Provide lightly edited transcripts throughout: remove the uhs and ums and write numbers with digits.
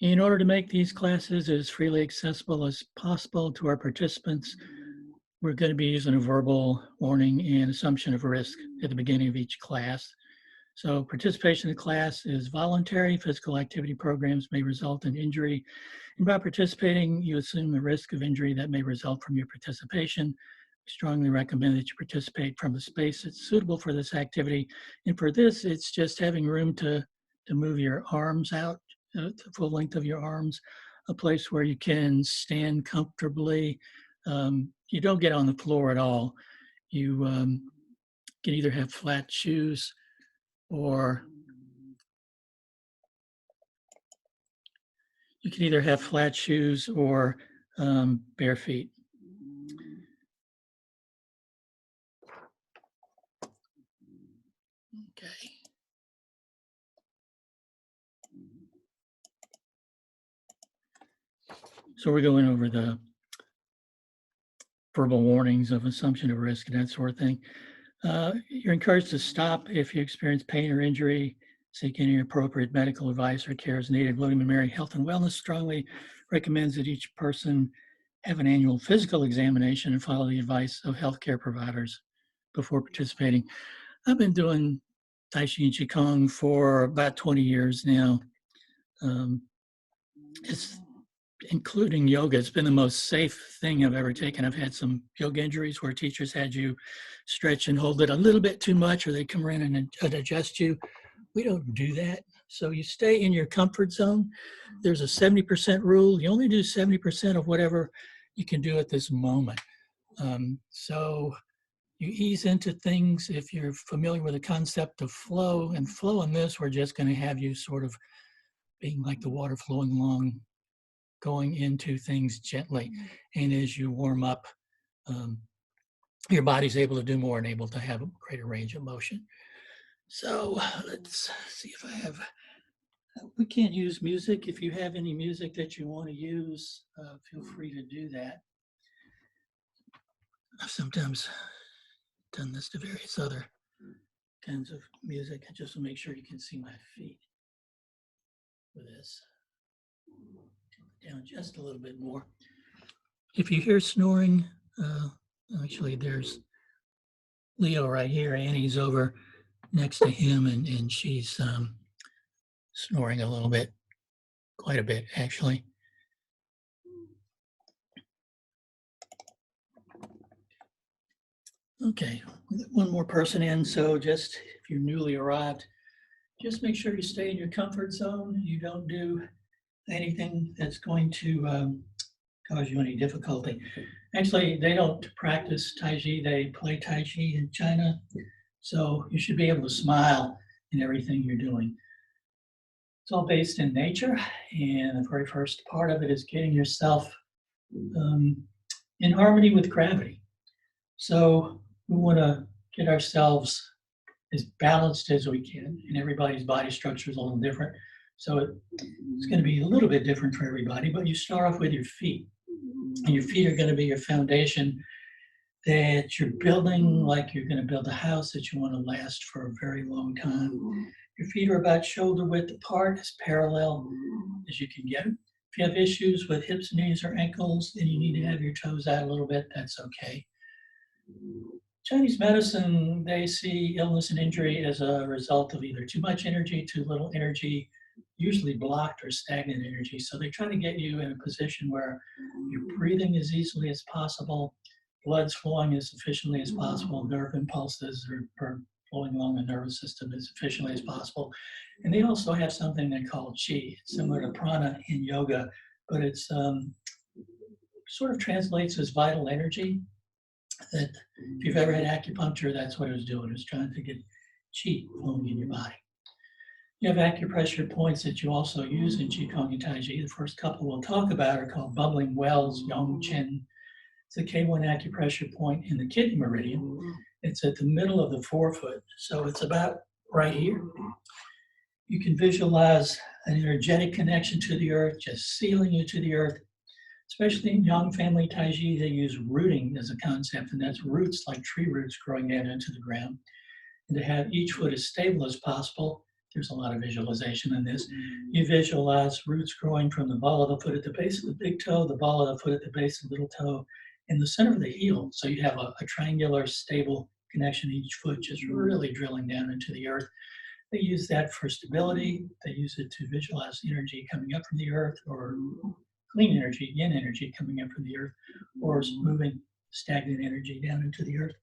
In order to make these classes as freely accessible as possible to our participants, we're going to be using a verbal warning and assumption of risk at the beginning of each class. So participation in the class is voluntary. Physical activity programs may result in injury. And by participating, you assume the risk of injury that may result from your participation. We strongly recommend that you participate from a space that's suitable for this activity. And for this, it's just having room to move your arms out, the full length of your arms, a place where you can stand comfortably. You don't get on the floor at all. You can either have flat shoes or bare feet. Okay. So we're going over the verbal warnings of assumption of risk and that sort of thing. You're encouraged to stop if you experience pain or injury, seek any appropriate medical advice or care as needed. William & Mary Health and Wellness strongly recommends that each person have an annual physical examination and follow the advice of healthcare providers before participating. I've been doing Tai Chi and Qigong for about 20 years now. It's including yoga. It's been the most safe thing I've ever taken. I've had some yoga injuries where teachers had you stretch and hold it a little bit too much, or they come in and adjust you. We don't do that. So you stay in your comfort zone. There's a 70% rule. You only do 70% of whatever you can do at this moment. So you ease into things if you're familiar with the concept of flow. And flow in this, we're just going to have you sort of being like the water flowing along, going into things gently. And as you warm up, your body's able to do more and able to have a greater range of motion. So let's see if I have, we can't use music. If you have any music that you want to use, feel free to do that. I've sometimes done this to various other kinds of music, just to make sure you can see my feet with this. Down just a little bit more. If you hear snoring, actually there's Leo right here. Annie's over next to him, and she's snoring a little bit, quite a bit actually. Okay, we got one more person in, so just if you're newly arrived, just make sure you stay in your comfort zone. You don't do anything that's going to cause you any difficulty. Actually, they don't practice Tai Chi, they play Tai Chi in China. So you should be able to smile in everything you're doing. It's all based in nature, and the very first part of it is getting yourself in harmony with gravity. So we want to get ourselves as balanced as we can, and everybody's body structure is a little different. So it's going to be a little bit different for everybody, but you start off with your feet. And your feet are going to be your foundation that you're building like you're going to build a house that you want to last for a very long time. Your feet are about shoulder width apart, as parallel as you can get. If you have issues with hips, knees, or ankles, and you need to have your toes out a little bit, that's okay. Chinese medicine, they see illness and injury as a result of either too much energy, too little energy, usually blocked or stagnant energy. So they try to get you in a position where you're breathing as easily as possible, blood's flowing as efficiently as possible, nerve impulses are flowing along the nervous system as efficiently as possible. And they also have something they call Qi, similar to prana in yoga, but it's sort of translates as vital energy. That if you've ever had acupuncture, that's what it was doing. It was trying to get Qi flowing in your body. You have acupressure points that you also use in Qigong and Tai Chi. The first couple we'll talk about are called bubbling wells, Yong Chen. It's a K1 acupressure point in the kidney meridian. It's at the middle of the forefoot, so it's about right here. You can visualize an energetic connection to the earth, just sealing you to the earth. Especially in Yang family Tai Chi, they use rooting as a concept, and that's roots like tree roots growing down into the ground. And to have each foot as stable as possible, There's a lot of visualization in this. You visualize roots growing from the ball of the foot at the base of the big toe, the ball of the foot at the base of the little toe, in the center of the heel. So you have a triangular, stable connection to each foot, just really drilling down into the earth. They use that for stability. They use it to visualize energy coming up from the earth, or clean energy, yin energy coming up from the earth, or moving stagnant energy down into the earth.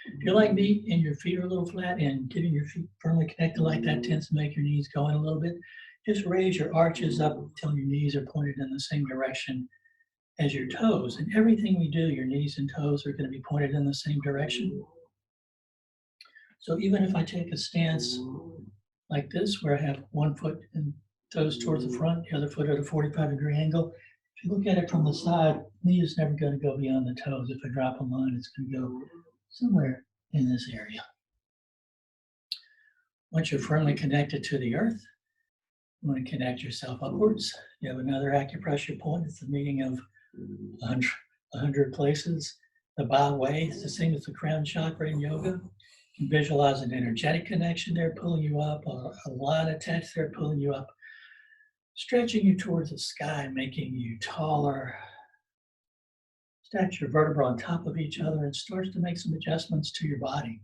If you're like me and your feet are a little flat, and getting your feet firmly connected like that tends to make your knees go in a little bit, just raise your arches up until your knees are pointed in the same direction as your toes. And everything we do, your knees and toes are going to be pointed in the same direction. So even if I take a stance like this, where I have one foot and toes towards the front, the other foot at a 45-degree angle, if you look at it from the side, knee is never going to go beyond the toes. If I drop a line, it's going to go somewhere in this area. Once you're firmly connected to the earth, you want to connect yourself upwards. You have another acupressure point. It's the meaning of 100 places. The Ba Wei is the same as the crown chakra in yoga. You visualize an energetic connection there pulling you up, a line attached there pulling you up, stretching you towards the sky, making you taller. Stack your vertebrae on top of each other and starts to make some adjustments to your body.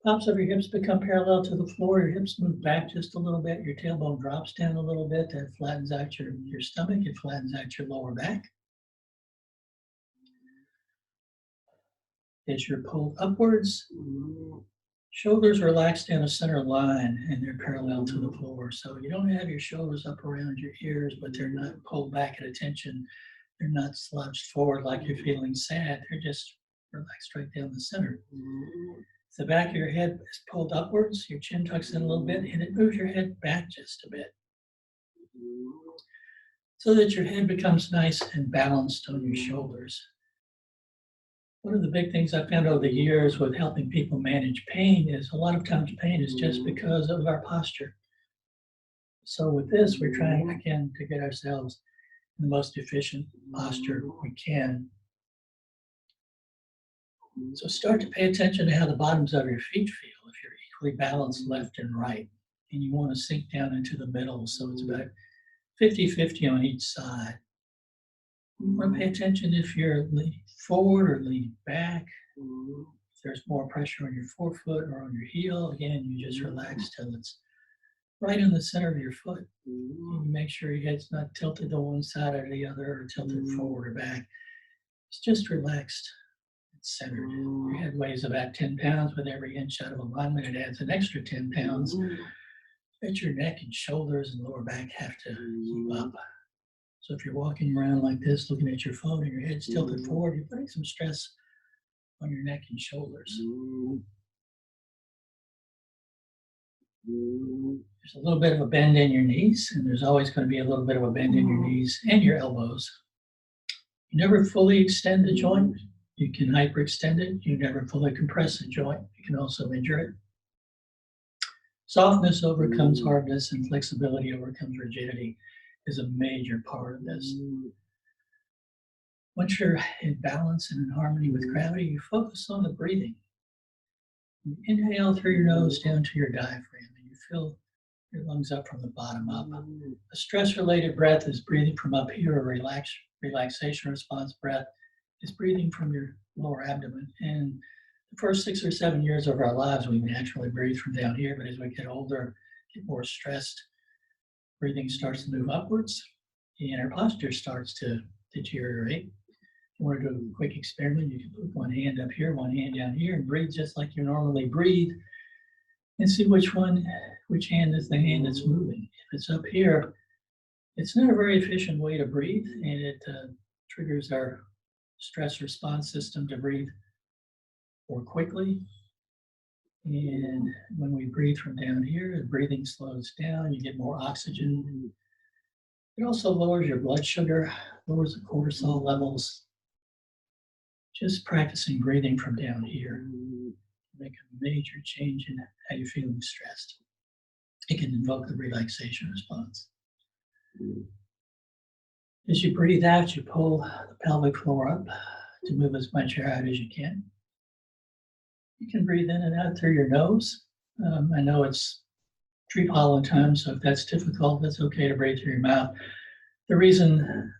Tops of your hips become parallel to the floor. Your hips move back just a little bit. Your tailbone drops down a little bit. That flattens out your stomach. It flattens out your lower back. As you're pulled upwards, shoulders relaxed in a center line and they're parallel to the floor. So you don't have your shoulders up around your ears, but they're not pulled back at attention. They're not slouched forward like you're feeling sad. They're just relaxed right down the center. The back of your head is pulled upwards, your chin tucks in a little bit, and it moves your head back just a bit, so that your head becomes nice and balanced on your shoulders. One of the big things I found over the years with helping people manage pain is a lot of times pain is just because of our posture. So with this, we're trying again to get ourselves in the most efficient posture we can. So start to pay attention to how the bottoms of your feet feel. If you're equally balanced left and right, and you want to sink down into the middle, so it's about 50-50 on each side. You want to pay attention if you're leaning forward or leaning back. If there's more pressure on your forefoot or on your heel, again, you just relax till it's right in the center of your foot. You make sure your head's not tilted to one side or the other, or tilted forward or back. It's just relaxed. It's centered. Your head weighs about 10 pounds. With every inch out of alignment, it adds an extra 10 pounds. But your neck and shoulders and lower back have to keep up. So if you're walking around like this, looking at your phone and your head's tilted forward, you're putting some stress on your neck and shoulders. There's a little bit of a bend in your knees, and there's always going to be a little bit of a bend in your knees and your elbows. You never fully extend the joint. You can hyperextend it. You never fully compress the joint. You can also injure it. Softness overcomes hardness, and flexibility overcomes rigidity is a major part of this. Once you're in balance and in harmony with gravity, you focus on the breathing. You inhale through your nose down to your diaphragm, and you fill your lungs up from the bottom up. A stress-related breath is breathing from up here. A relaxation response breath is breathing from your lower abdomen. And the first 6 or 7 years of our lives, we naturally breathe from down here, but as we get older, get more stressed, breathing starts to move upwards, and our posture starts to deteriorate. If you want to do a quick experiment, you can put one hand up here, one hand down here, and breathe just like you normally breathe, and see which hand is the hand that's moving. If it's up here, it's not a very efficient way to breathe, and it triggers our stress response system to breathe more quickly. And when we breathe from down here, the breathing slows down, you get more oxygen. It also lowers your blood sugar, lowers the cortisol levels. Just practicing breathing from down here can make a major change in how you're feeling stressed. It can invoke the relaxation response. As you breathe out, you pull the pelvic floor up to move as much air out as you can. You can breathe in and out through your nose. I know it's tree pollen time, so if that's difficult, that's okay to breathe through your mouth. The reason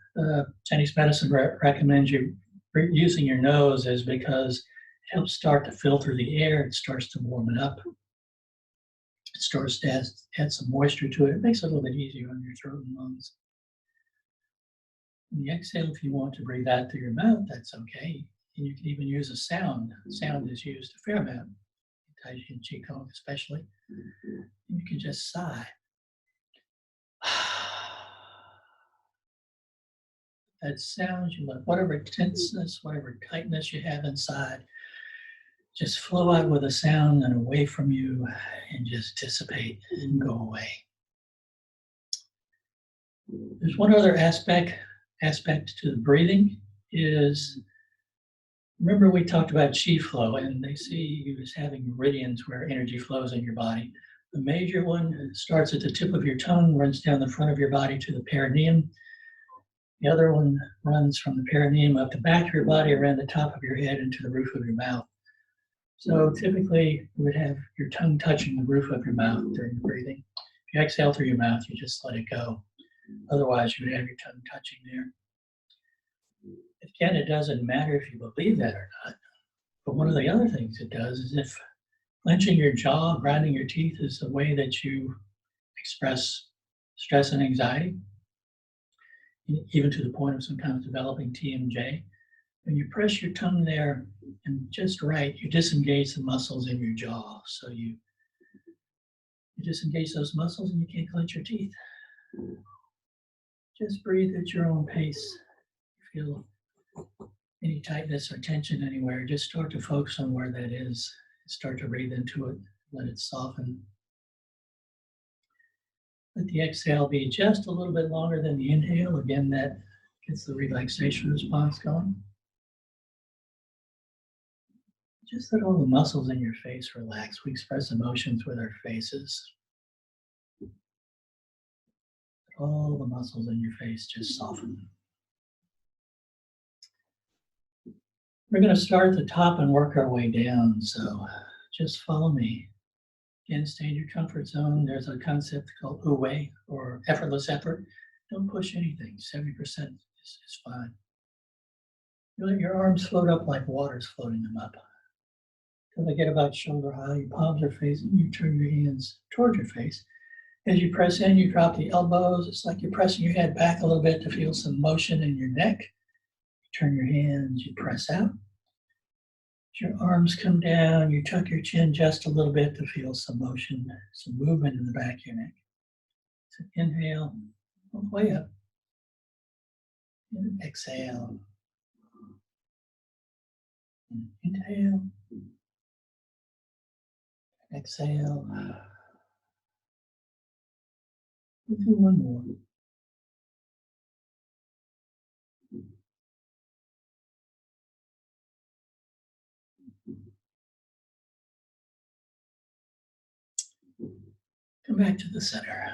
Chinese medicine recommends you using your nose is because it helps start to filter the air. It starts to warm it up. It starts to add some moisture to it. It makes it a little bit easier on your throat and lungs. When you exhale, if you want to breathe out through your mouth, that's okay. And you can even use a sound. Sound is used a fair amount, in taijiquan Qigong especially. And you can just sigh. That sound, you let whatever tenseness, whatever tightness you have inside, just flow out with a sound and away from you and just dissipate and go away. There's one other aspect to the breathing is, remember we talked about qi flow, and they see you as having meridians where energy flows in your body. The major one starts at the tip of your tongue, runs down the front of your body to the perineum. The other one runs from the perineum up the back of your body, around the top of your head, into the roof of your mouth. So typically, you would have your tongue touching the roof of your mouth during the breathing. If you exhale through your mouth, you just let it go. Otherwise, you would have your tongue touching there. Again, it doesn't matter if you believe that or not. But one of the other things it does is if clenching your jaw, grinding your teeth is a way that you express stress and anxiety, even to the point of sometimes developing TMJ. When you press your tongue there and just right, you disengage the muscles in your jaw. So you disengage those muscles and you can't clench your teeth. Just breathe at your own pace. If you feel any tightness or tension anywhere, just start to focus on where that is. Start to breathe into it, let it soften. Let the exhale be just a little bit longer than the inhale. Again, that gets the relaxation response going. Just let all the muscles in your face relax. We express emotions with our faces. All the muscles in your face just soften. We're going to start at the top and work our way down, so just follow me. Again, stay in your comfort zone. There's a concept called wu-wei, or effortless effort. Don't push anything. 70% is fine. You let your arms float up like water's floating them up. Till they get about shoulder high, your palms are facing, you turn your hands towards your face. As you press in, you drop the elbows. It's like you're pressing your head back a little bit to feel some motion in your neck. You turn your hands, you press out. As your arms come down, you tuck your chin just a little bit to feel some motion, some movement in the back of your neck. So inhale, all the way up. And exhale. And inhale. Exhale. We'll do one more. Come back to the center.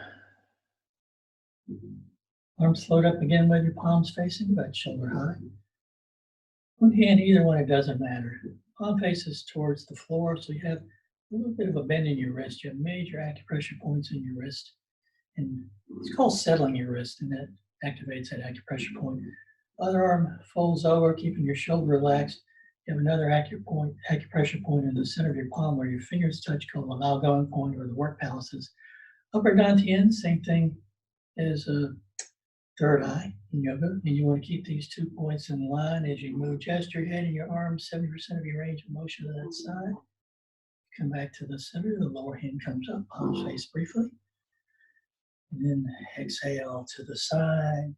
Arms float up again with your palms facing about shoulder high. One hand, either one, it doesn't matter. Palm faces towards the floor, so you have a little bit of a bend in your wrist. You have major acupressure points in your wrist. And it's called settling your wrist, and that activates that acupressure point. Other arm folds over, keeping your shoulder relaxed. You have another acupressure point in the center of your palm where your fingers touch, called the Lao Gong point, or the work palaces. Upper dantian, same thing as a third eye in yoga. And you want to keep these 2 points in line as you move just your head and your arms, 70% of your range of motion to that side. Come back to the center, the lower hand comes up, palms face briefly. And then exhale to the side.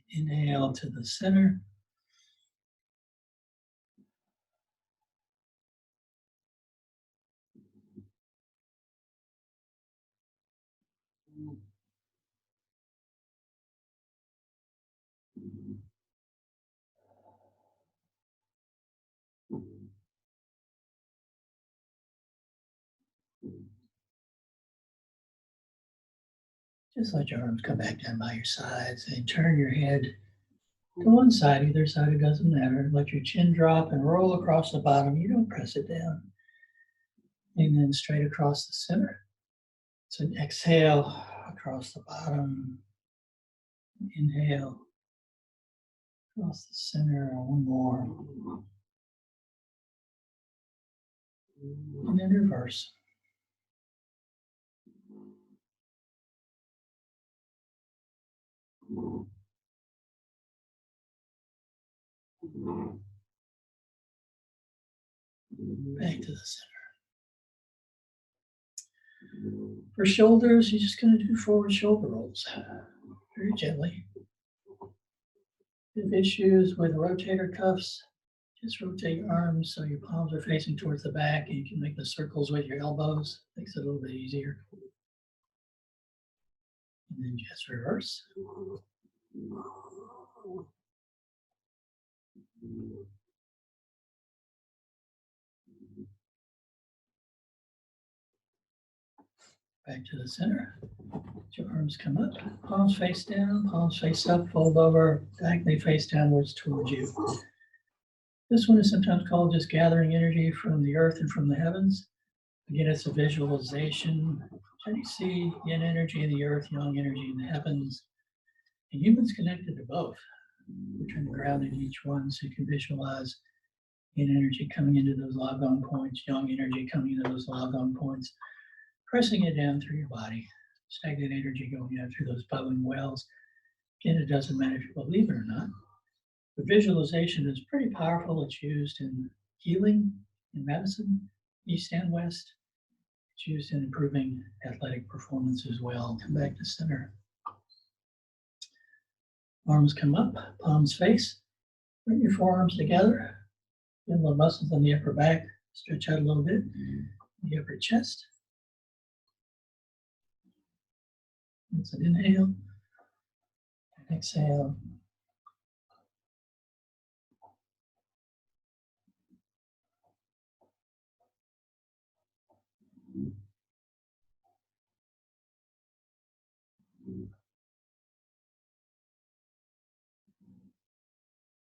Inhale to the center. Just let your arms come back down by your sides and turn your head to one side, either side, it doesn't matter. Let your chin drop and roll across the bottom. You don't press it down. And then straight across the center. So exhale across the bottom. Inhale across the center. One more. And then reverse. Back to the center. For shoulders, you're just going to do forward shoulder rolls very gently. If you have issues with rotator cuffs, just rotate your arms so your palms are facing towards the back and you can make the circles with your elbows. Makes it a little bit easier. And then just reverse. Back to the center. Let your arms come up, palms face down, palms face up, fold over, diagonally face downwards towards you. This one is sometimes called just gathering energy from the earth and from the heavens. Again, it's a visualization. Try to see yin energy in the earth, yang energy in the heavens. And humans connected to both. We're trying to ground in each one so you can visualize yin energy coming into those Gong points, yang energy coming into those Gong points, pressing it down through your body. Stagnant energy going out through those bubbling wells. Again, it doesn't matter if you believe it or not. The visualization is pretty powerful. It's used in healing, in medicine, east and west. It's used in improving athletic performance as well. Come back to center. Arms come up, palms face. Bring your forearms together. Feel the muscles on the upper back. Stretch out a little bit. The upper chest. That's an inhale. And exhale.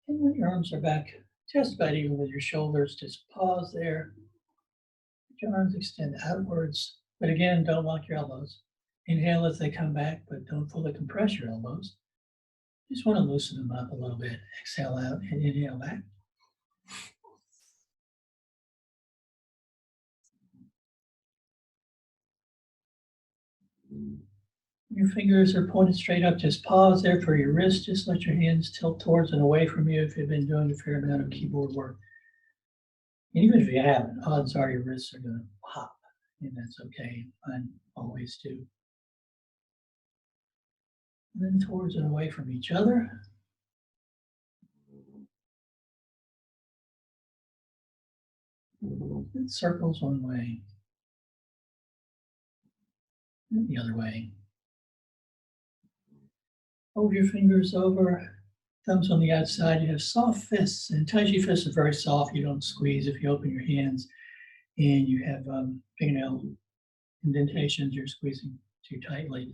And when your arms are back, just about even with your shoulders, just pause there. Let your arms extend outwards. But again, don't lock your elbows. Inhale as they come back, but don't fully compress your elbows. Just want to loosen them up a little bit. Exhale out and inhale back. Your fingers are pointed straight up. Just pause there for your wrist. Just let your hands tilt towards and away from you if you've been doing a fair amount of keyboard work. And even if you haven't, odds are your wrists are going to pop, and that's okay. Mine always do. And then towards and away from each other. And circles one way, and the other way. Hold your fingers over, thumbs on the outside. You have soft fists, and taiji fists are very soft. You don't squeeze if you open your hands, and you have fingernail indentations. You're squeezing too tightly.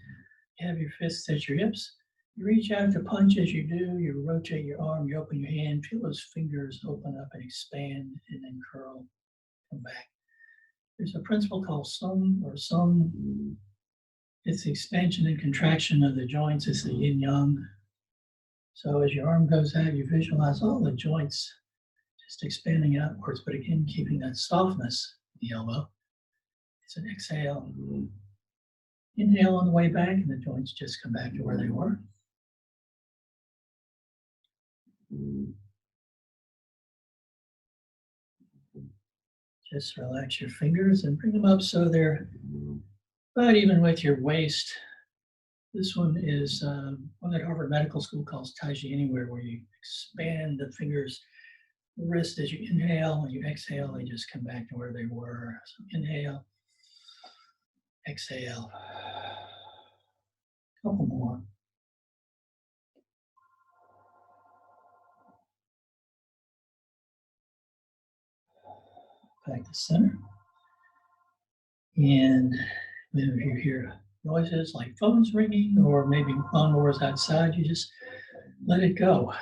You have your fists at your hips. You reach out to punch as you do. You rotate your arm. You open your hand. Feel those fingers open up and expand, and then curl. Come back. There's a principle called sum or sum. It's the expansion and contraction of the joints. It's the yin yang. So as your arm goes out, you visualize all the joints just expanding outwards, but again, keeping that softness in the elbow. It's an exhale. Inhale on the way back, and the joints just come back to where they were. Just relax your fingers and bring them up so they're about even with your waist. This one is one that Harvard Medical School calls Taiji Anywhere, where you expand the fingers, the wrist as you inhale, and you exhale, they just come back to where they were. So inhale, exhale. A couple more. Back to center. And then if you hear noises like phones ringing or maybe lawnmowers outside, you just let it go.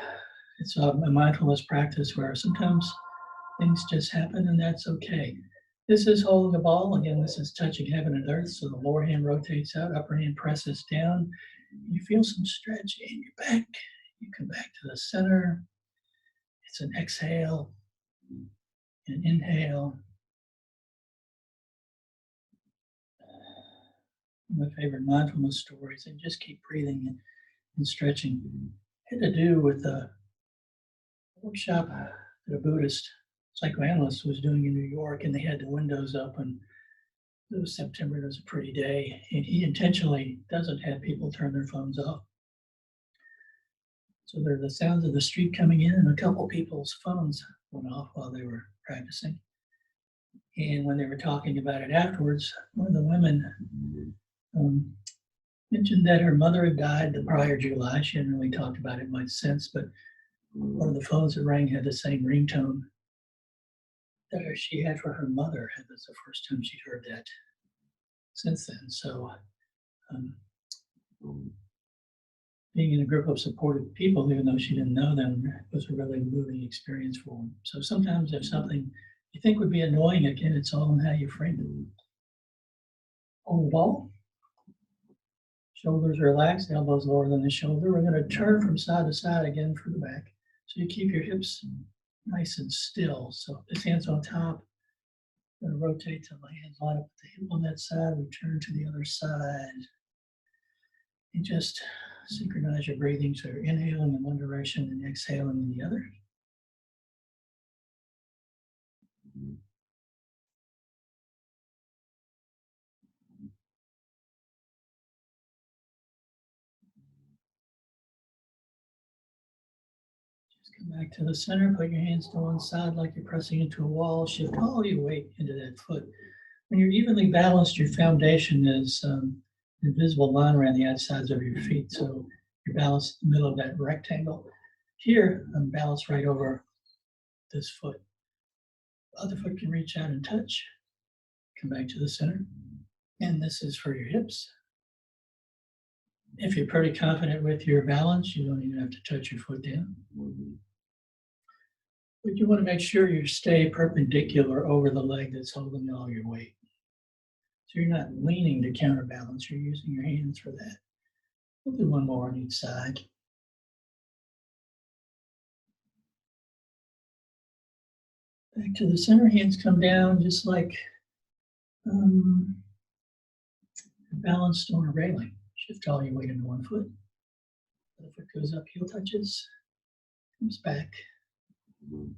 It's a mindfulness practice where sometimes things just happen and that's okay. This is holding the ball. Again, this is touching heaven and earth. So the lower hand rotates out, upper hand presses down. You feel some stretch in your back. You come back to the center. It's an exhale, an inhale. My favorite mindfulness stories, and just keep breathing and stretching. It had to do with a workshop that a Buddhist psychoanalyst was doing in New York, and they had the windows open. It was September, it was a pretty day, and he intentionally doesn't have people turn their phones off. So there are the sounds of the street coming in, and a couple people's phones went off while they were practicing. And when they were talking about it afterwards, one of the women mentioned that her mother had died the prior July. She hadn't really talked about it much since, but one of the phones that rang had the same ringtone that she had for her mother. That was the first time she'd heard that since then. So um, being in a group of supportive people, even though she didn't know them, was a really moving experience for them. So sometimes if something you think would be annoying, again, it's all in how you frame it. Hold the ball. Shoulders relaxed, elbows lower than the shoulder. We're going to turn from side to side again for the back. So you keep your hips nice and still. So this hand's on top. I'm going to rotate till my hands line up with the hip on that side. We turn to the other side. And just synchronize your breathing. So you're inhaling in one direction and exhaling in the other. Come back to the center, put your hands to one side like you're pressing into a wall. Shift all your weight into that foot. When you're evenly balanced, your foundation is an invisible line around the outsides of your feet. So you're balanced in the middle of that rectangle. Here, I'm balanced right over this foot. The other foot can reach out and touch. Come back to the center. And this is for your hips. If you're pretty confident with your balance, you don't even have to touch your foot down. But you want to make sure you stay perpendicular over the leg that's holding all your weight. So you're not leaning to counterbalance, you're using your hands for that. We'll do one more on each side. Back to the center, hands come down just like balanced on a railing. Shift all your weight into one foot. The foot goes up, heel touches, comes back. We'll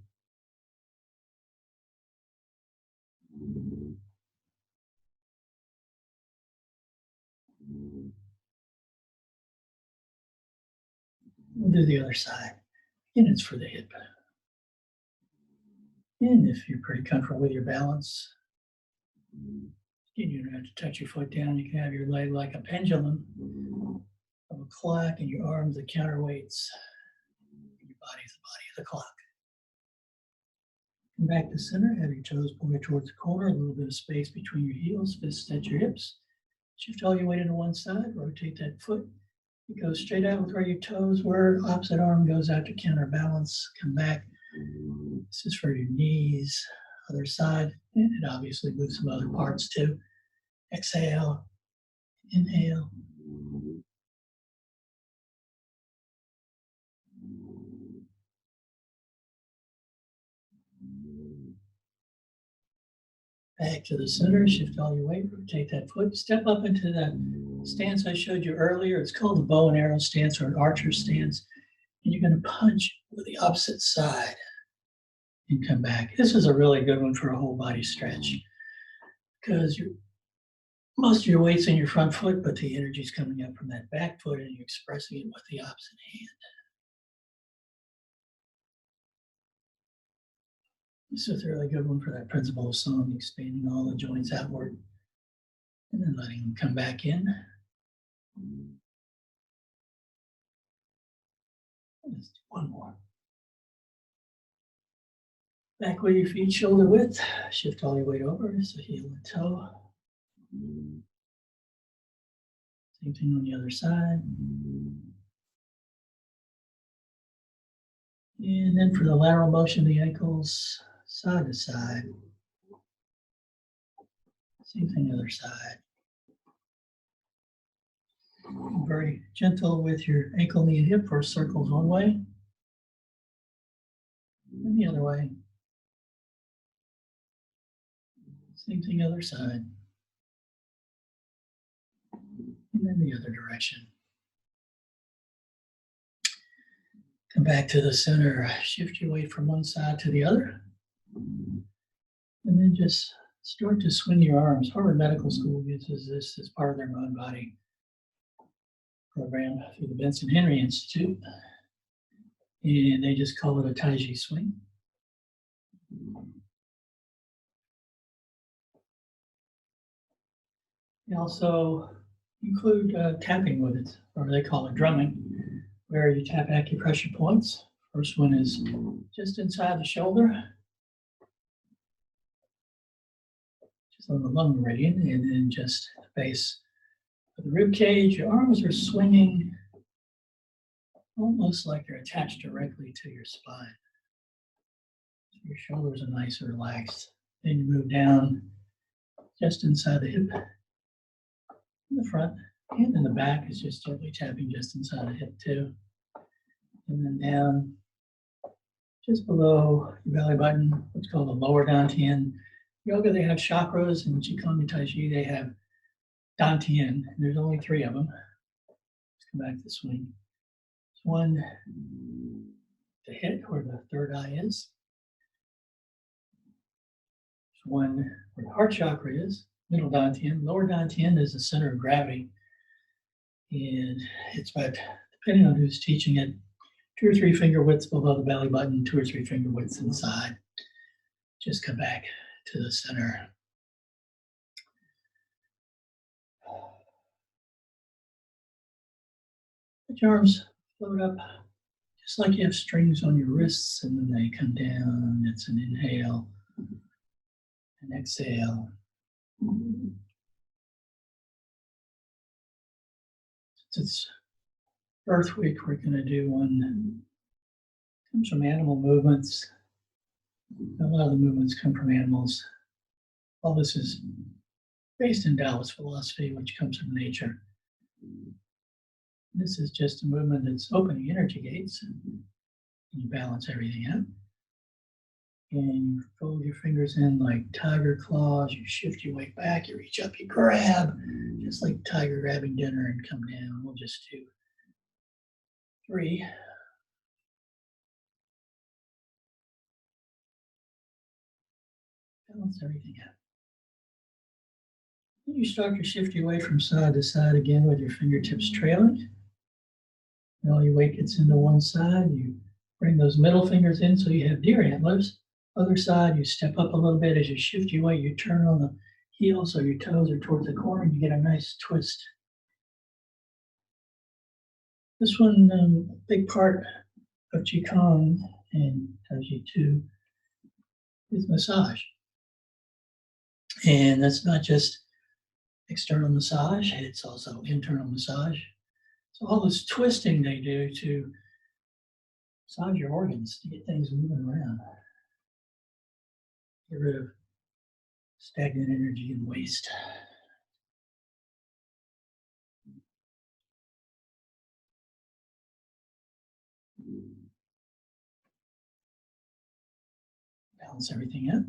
do the other side. And it's for the hip. And if you're pretty comfortable with your balance, you don't have to touch your foot down. You can have your leg like a pendulum of a clock, and your arms the counterweights. Your body's the body of the clock. Come back to center, have your toes pointed towards the corner, a little bit of space between your heels, fists at your hips. Shift all your weight into one side, rotate that foot. You go straight out with where your toes were, opposite arm goes out to counterbalance, come back. This is for your knees, other side, and it obviously moves some other parts too. Exhale, inhale. Back to the center, shift all your weight, rotate that foot, step up into that stance I showed you earlier. It's called the bow and arrow stance or an archer stance. And you're going to punch with the opposite side and come back. This is a really good one for a whole body stretch because most of your weight's in your front foot, but the energy's coming up from that back foot and you're expressing it with the opposite hand. This is a really good one for that principle of song, expanding all the joints outward and then letting them come back in. Let's do one more. Back with your feet shoulder width. Shift all your weight over, so heel and toe. Same thing on the other side. And then for the lateral motion, the ankles side to side. Same thing other side. Very gentle with your ankle, knee, and hip. First circles one way, and the other way. Same thing other side. And then the other direction. Come back to the center. Shift your weight from one side to the other. And then just start to swing your arms. Harvard Medical School uses this as part of their mind body program through the Benson Henry Institute. And they just call it a taiji swing. They also include tapping with it, or they call it drumming, where you tap acupressure points. First one is just inside the shoulder, just on the lung meridian, and then just the base of the rib cage. Your arms are swinging almost like they're attached directly to your spine. So your shoulders are nice and relaxed. Then you move down just inside the hip, in the front, and in the back is just gently tapping just inside the hip too. And then down just below your belly button, what's called the lower dantian. Yoga, they have chakras, and Qigong and Tai Chi, they have dantian. And there's only 3 of them. Let's come back to the swing. There's one to hit where the third eye is. There's one where the heart chakra is, middle dantian. Lower dantian is the center of gravity. And it's about, depending on who's teaching it, 2 or 3 finger widths below the belly button, 2 or 3 finger widths inside. Just come back to the center. Let your arms float up, just like you have strings on your wrists, and then they come down. It's an inhale, an exhale. Since it's Earth Week, we're going to do one that comes from animal movements. A lot of the movements come from animals. All this is based in Taoist philosophy, which comes from nature. This is just a movement that's opening energy gates, and you balance everything out. And you fold your fingers in like tiger claws. You shift your weight back, you reach up, you grab, just like tiger grabbing dinner, and come down. We'll just do 3. Balance everything out. Then you start to shift your weight from side to side again with your fingertips trailing. And all your weight gets into one side. You bring those middle fingers in so you have deer antlers. Other side, you step up a little bit as you shift your weight. You turn on the heel so your toes are towards the corner, and you get a nice twist. This one, a big part of Qigong and Tai Chi too, is massage. And that's not just external massage, it's also internal massage. So all this twisting they do to massage your organs, to get things moving around. Get rid of stagnant energy and waste. Balance everything out.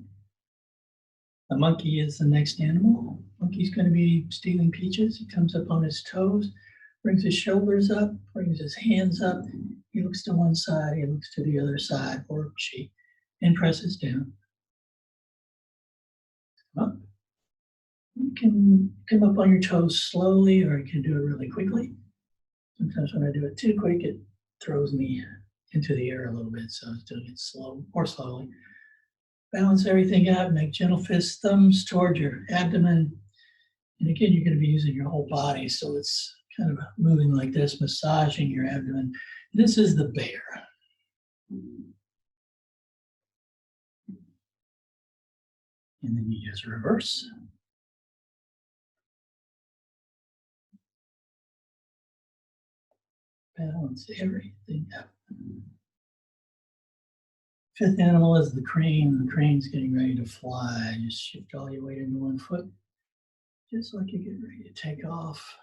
The monkey is the next animal. Monkey's going to be stealing peaches. He comes up on his toes, brings his shoulders up, brings his hands up. He looks to one side, he looks to the other side, or she, and presses down. Come up. You can come up on your toes slowly, or you can do it really quickly. Sometimes when I do it too quick, it throws me into the air a little bit, so I was doing it slow, more slowly. Balance everything out, make gentle fist thumbs toward your abdomen. And again, you're going to be using your whole body, so it's kind of moving like this, massaging your abdomen. This is the bear. And then you just reverse. Balance everything out. 5th animal is the crane. The crane's getting ready to fly. Just shift all your weight into one foot. Just like you get ready to take off.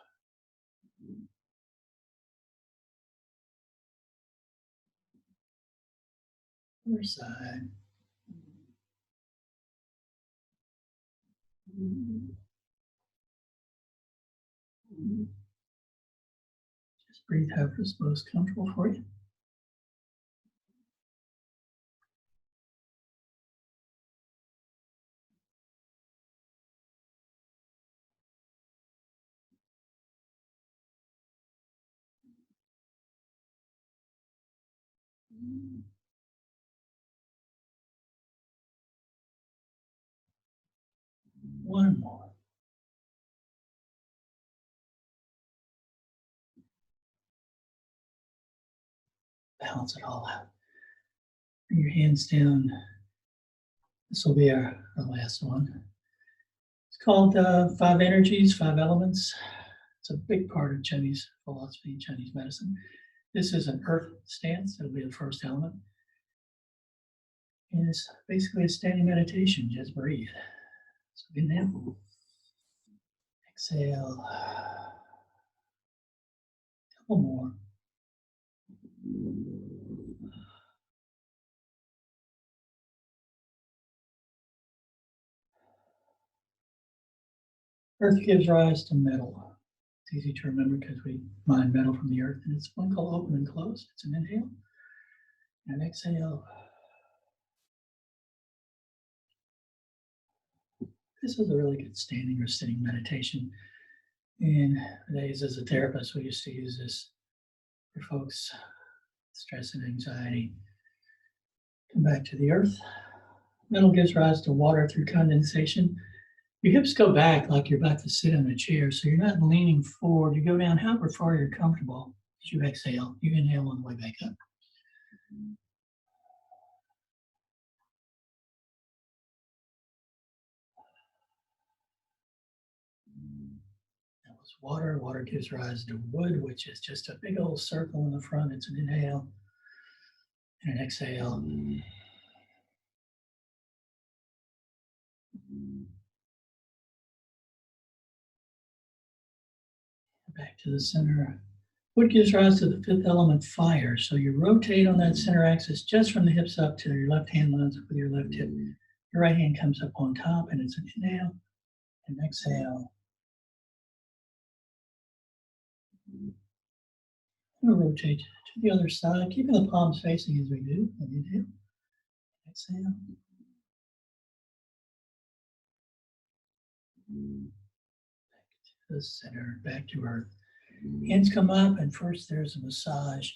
Other side. Just breathe however's most comfortable for you. One more. Balance it all out. Bring your hands down. This will be our last one. It's called 5 energies, 5 elements. It's a big part of Chinese philosophy and Chinese medicine. This is an earth stance. It'll be the first element. And it's basically a standing meditation. Just breathe. So inhale. Exhale. A couple more. Earth gives rise to metal. It's easy to remember because we mine metal from the earth, and it's one called open and close. It's an inhale and an exhale. This is a really good standing or sitting meditation. In the days as a therapist, we used to use this for folks with stress and anxiety. Come back to the earth. Metal gives rise to water through condensation. Your hips go back like you're about to sit in a chair, so you're not leaning forward. You go down however far you're comfortable as you exhale. You inhale on the way back up. That was water. Water gives rise to wood, which is just a big old circle in the front. It's an inhale and an exhale. Back to the center. Wood gives rise to the 5th element, fire. So you rotate on that center axis just from the hips up to your left hand lines up with your left hip. Your right hand comes up on top, and it's an inhale and exhale. We'll rotate to the other side, keeping the palms facing as we do. Inhale, exhale. Back to the center, back to earth. Hands come up, and first there's a massage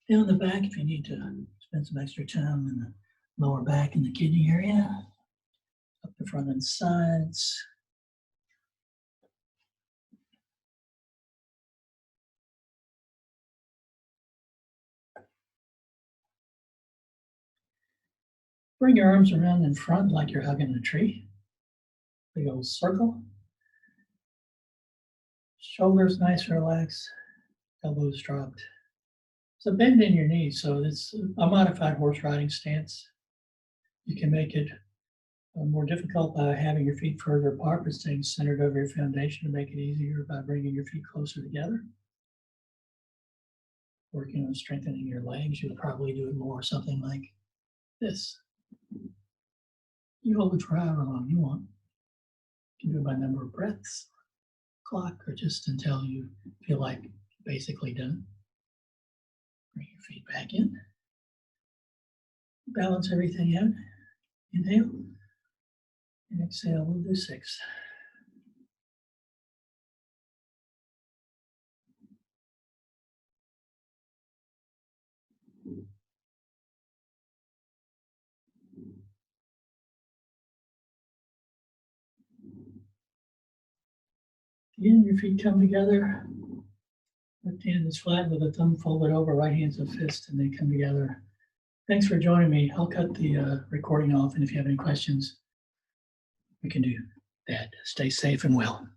down the back if you need to spend some extra time in the lower back and the kidney area. Up the front and sides. Bring your arms around in front like you're hugging a tree. Big old circle. Shoulders nice and relaxed. Elbows dropped. So bend in your knees. So it's a modified horse riding stance. You can make it more difficult by having your feet further apart, but staying centered over your foundation to make it easier by bringing your feet closer together. Working on strengthening your legs, you'll probably do it more something like this. You hold it for however long you want. You can do it by number of breaths, clock, or just until you feel like you're basically done. Bring your feet back in. Balance everything out. Inhale and exhale. We'll do 6. Again, your feet come together. Left hand is flat with the thumb folded over, right hand's a fist, and they come together. Thanks for joining me. I'll cut the recording off, and if you have any questions, we can do that. Stay safe and well.